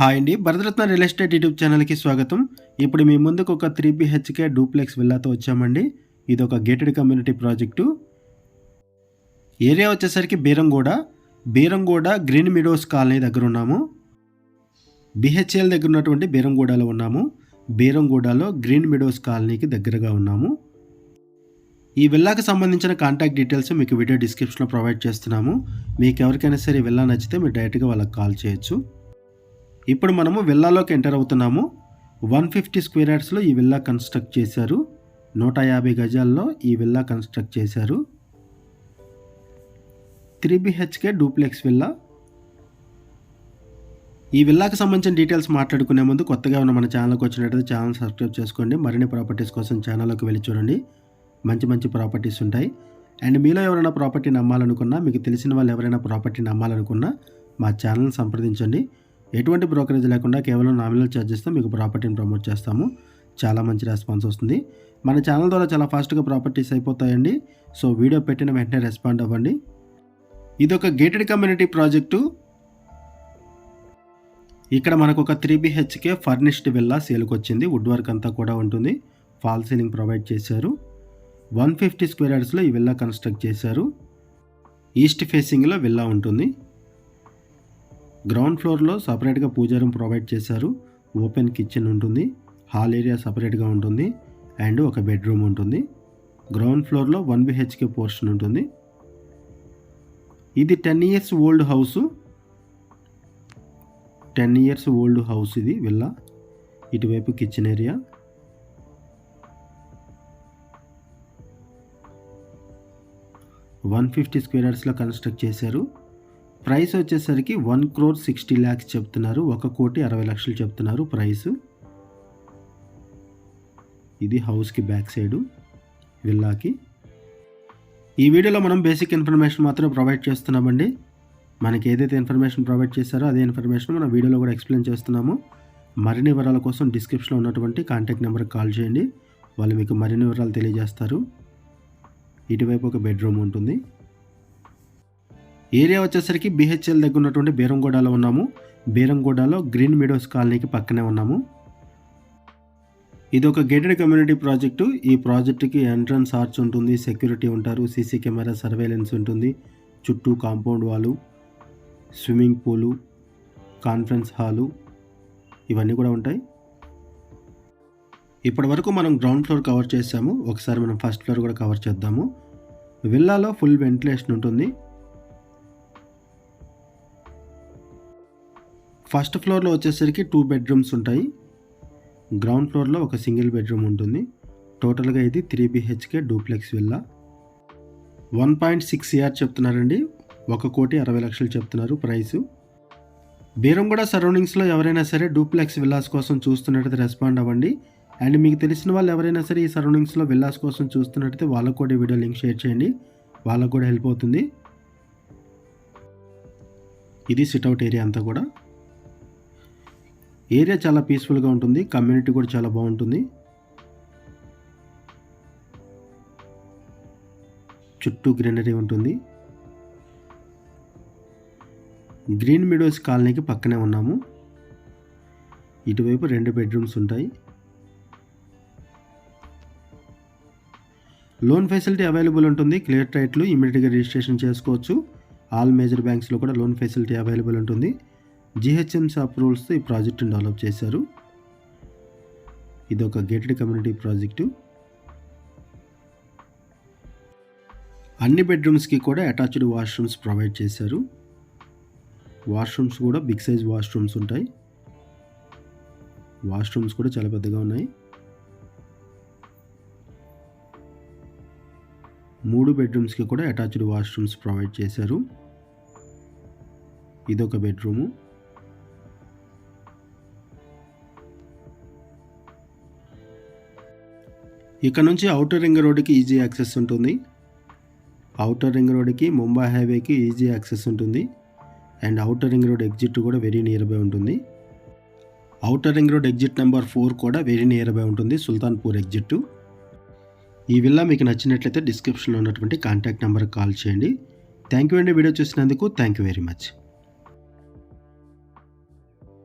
Hi అండి, Bharat Ratna real estate YouTube ఛానల్కి స్వాగతం. ఇప్పుడు మీ ముందుకు ఒక 3 BHK డూప్లెక్స్ విల్లాతో వచ్చామండి. ఇది ఒక గేటెడ్ కమ్యూనిటీ ప్రాజెక్టు. ఏరియా వచ్చేసరికి బీరంగూడ గ్రీన్ మీడోస్ కాలనీ దగ్గర ఉన్నాము. BHL దగ్గర ఉన్నటువంటి బీరంగూడలో ఉన్నాము. బీరంగూడలో గ్రీన్ మీడోస్ కాలనీకి దగ్గరగా ఉన్నాము. ఈ విల్లాకి సంబంధించిన కాంటాక్ట్ డీటెయిల్స్ మీకు వీడియో డిస్క్రిప్షన్లో ప్రొవైడ్ చేస్తున్నాము. మీకు ఎవరికైనా సరే విల్లా నచ్చితే మీరు డైరెక్ట్గా వాళ్ళకి కాల్ చేయొచ్చు. ఇప్పుడు మనము విల్లాలోకి ఎంటర్ అవుతున్నాము. 150 స్క్వేర్ యార్డ్స్లో ఈ విల్లా కన్స్ట్రక్ట్ చేశారు. 150 గజాల్లో ఈ విల్లా కన్స్ట్రక్ట్ చేశారు. 3 BHK డూప్లెక్స్ విల్లా. ఈ విల్లాకి సంబంధించిన డీటెయిల్స్ మాట్లాడుకునే ముందు కొత్తగా ఉన్న మన ఛానల్కి వచ్చినట్టయితే ఛానల్ సబ్స్క్రైబ్ చేసుకోండి. మరిన్ని ప్రాపర్టీస్ కోసం ఛానల్లోకి వెళ్ళి చూడండి. మంచి ప్రాపర్టీస్ ఉంటాయి. అండ్ మీలో ఎవరైనా ప్రాపర్టీని అమ్మాలనుకున్నా, మీకు తెలిసిన వాళ్ళు ఎవరైనా ప్రాపర్టీని అమ్మాలనుకున్నా మా ఛానల్ని సంప్రదించండి. ఎటువంటి బ్రోకరేజ్ లేకుండా కేవలం నామినల్ ఛార్జెస్తో మీకు ప్రాపర్టీని ప్రమోట్ చేస్తాము. చాలా మంచి రెస్పాన్స్ వస్తుంది. మన ఛానల్ ద్వారా చాలా ఫాస్ట్గా ప్రాపర్టీస్ అయిపోతాయండి. సో వీడియో పెట్టిన వెంటనే రెస్పాండ్ అవ్వండి. ఇది ఒక గేటెడ్ కమ్యూనిటీ ప్రాజెక్టు. ఇక్కడ మనకు ఒక 3 BHK ఫర్నిష్డ్ విల్లా సేల్కి వచ్చింది. వుడ్ వర్క్ అంతా కూడా ఉంటుంది. ఫాల్ సీలింగ్ ప్రొవైడ్ చేశారు. 150 స్క్వేర్ యార్డ్స్లో ఈ విల్లా కన్స్ట్రక్ట్ చేశారు. ఈస్ట్ ఫేసింగ్లో విల్లా ఉంటుంది. గ్రౌండ్ ఫ్లోర్లో సపరేట్గా పూజా రూమ్ ప్రొవైడ్ చేశారు. ఓపెన్ కిచెన్ ఉంటుంది. హాల్ ఏరియా సపరేట్గా ఉంటుంది. అండ్ ఒక బెడ్రూమ్ ఉంటుంది. గ్రౌండ్ ఫ్లోర్లో 1 BHK పోర్షన్ ఉంటుంది. ఇది 10 years old house. 10 years old house ఇది విల్లా. ఇటువైపు కిచెన్ ఏరియా. $150 స్క్వేర్ యార్డ్స్లో కన్స్ట్రక్ట్ చేశారు. ప్రైస్ వచ్చేసరికి 1,60,00,000 చెప్తున్నారు. 1,60,00,000 చెప్తున్నారు ప్రైస్. ఇది హౌస్కి బ్యాక్ సైడు విల్లాకి. ఈ వీడియోలో మనం బేసిక్ ఇన్ఫర్మేషన్ మాత్రం ప్రొవైడ్ చేస్తున్నామండి. మనకి ఏదైతే ఇన్ఫర్మేషన్ ప్రొవైడ్ చేశారో అదే ఇన్ఫర్మేషన్ మనం వీడియోలో కూడా ఎక్స్ప్లెయిన్ చేస్తున్నాము. మరిన్ని వివరాల కోసం డిస్క్రిప్షన్లో ఉన్నటువంటి కాంటాక్ట్ నెంబర్కి కాల్ చేయండి. వాళ్ళు మీకు మరిన్ని వివరాలు తెలియజేస్తారు. ఇటువైపు ఒక బెడ్రూమ్ ఉంటుంది. ఏరియా వచ్చేసరికి BHL దగ్గర ఉన్నటువంటి బీరంగూడలో ఉన్నాము. బీరంగూడలో గ్రీన్ మీడోస్ కాలనీకి పక్కనే ఉన్నాము. ఇది ఒక గేటెడ్ కమ్యూనిటీ ప్రాజెక్టు. ఈ ప్రాజెక్టుకి ఎంట్రన్స్ ఆర్చ్ ఉంటుంది. సెక్యూరిటీ ఉంటారు. సీసీ కెమెరా సర్వేలెన్స్ ఉంటుంది. చుట్టూ కాంపౌండ్ వాలు, స్విమ్మింగ్ పూలు, కాన్ఫరెన్స్ హాలు ఇవన్నీ కూడా ఉంటాయి. ఇప్పటి వరకు మనం గ్రౌండ్ ఫ్లోర్ కవర్ చేసాము. ఒకసారి మనం ఫస్ట్ ఫ్లోర్ కూడా కవర్ చేద్దాము. విల్లాలో ఫుల్ వెంటిలేషన్ ఉంటుంది. ఫస్ట్ ఫ్లోర్లో వచ్చేసరికి 2 బెడ్రూమ్స్ ఉంటాయి. గ్రౌండ్ ఫ్లోర్లో ఒక సింగిల్ బెడ్రూమ్ ఉంటుంది. టోటల్గా ఇది 3 BHK డూప్లెక్స్ విల్లా. 1.6 CR చెప్తున్నారండి. 1,60,00,000 చెప్తున్నారు ప్రైసు. బీరంగూడ సరౌండింగ్స్లో ఎవరైనా సరే డూప్లెక్స్ విల్లాస్ కోసం చూస్తున్నట్టయితే రెస్పాండ్ అవ్వండి. అండ్ మీకు తెలిసిన వాళ్ళు ఎవరైనా సరే ఈ సరౌండింగ్స్లో విల్లాస్ కోసం చూస్తున్నట్టయితే వాళ్ళకు కూడా వీడియో లింక్ షేర్ చేయండి. వాళ్ళకు కూడా హెల్ప్ అవుతుంది. ఇది సిట్అవుట్ ఏరియా అంతా కూడా. ఏరియా చాలా పీస్ఫుల్గా ఉంటుంది. కమ్యూనిటీ కూడా చాలా బాగుంటుంది. చుట్టూ గ్రీనరీ ఉంటుంది. గ్రీన్ మీడోస్ కాలనీకి పక్కనే ఉన్నాము. ఇటువైపు 2 బెడ్రూమ్స్ ఉంటాయి. లోన్ ఫెసిలిటీ అవైలబుల్ ఉంటుంది. క్లియర్ టైట్లు ఇమీడియట్గా రిజిస్ట్రేషన్ చేసుకోవచ్చు. ఆల్ మేజర్ బ్యాంక్స్లో కూడా లోన్ ఫెసిలిటీ అవైలబుల్ ఉంటుంది. GHMC అప్రూవల్స్తో ఈ ప్రాజెక్టును డెవలప్ చేశారు. ఇది ఒక గేటెడ్ కమ్యూనిటీ ప్రాజెక్టు. అన్ని బెడ్రూమ్స్కి కూడా అటాచ్డ్ వాష్రూమ్స్ ప్రొవైడ్ చేశారు. వాష్రూమ్స్ కూడా బిగ్ సైజ్ వాష్రూమ్స్ ఉంటాయి. వాష్రూమ్స్ కూడా చాలా పెద్దగా ఉన్నాయి. 3 బెడ్రూమ్స్కి కూడా అటాచ్డ్ వాష్రూమ్స్ ప్రొవైడ్ చేశారు. ఇదొక బెడ్రూము. ఇక్కడ నుంచి ఔటర్ రింగ్ రోడ్కి ఈజీ యాక్సెస్ ఉంటుంది. ఔటర్ రింగ్ రోడ్కి ముంబై హైవేకి ఈజీ యాక్సెస్ ఉంటుంది. And outer ring road exit కూడా వెరీ నియర్ బై ఉంటుంది. Outer ring road exit number 4 కూడా వెరీ నియర్ బై ఉంటుంది. సుల్తాన్పూర్ ఎగ్జిట్. ఈ విల్లా మీకు నచ్చినట్లయితే డిస్క్రిప్షన్లో ఉన్నటువంటి కాంటాక్ట్ నెంబర్కి కాల్ చేయండి. థ్యాంక్ యూ అండి వీడియో చూసినందుకు. Thank you very much.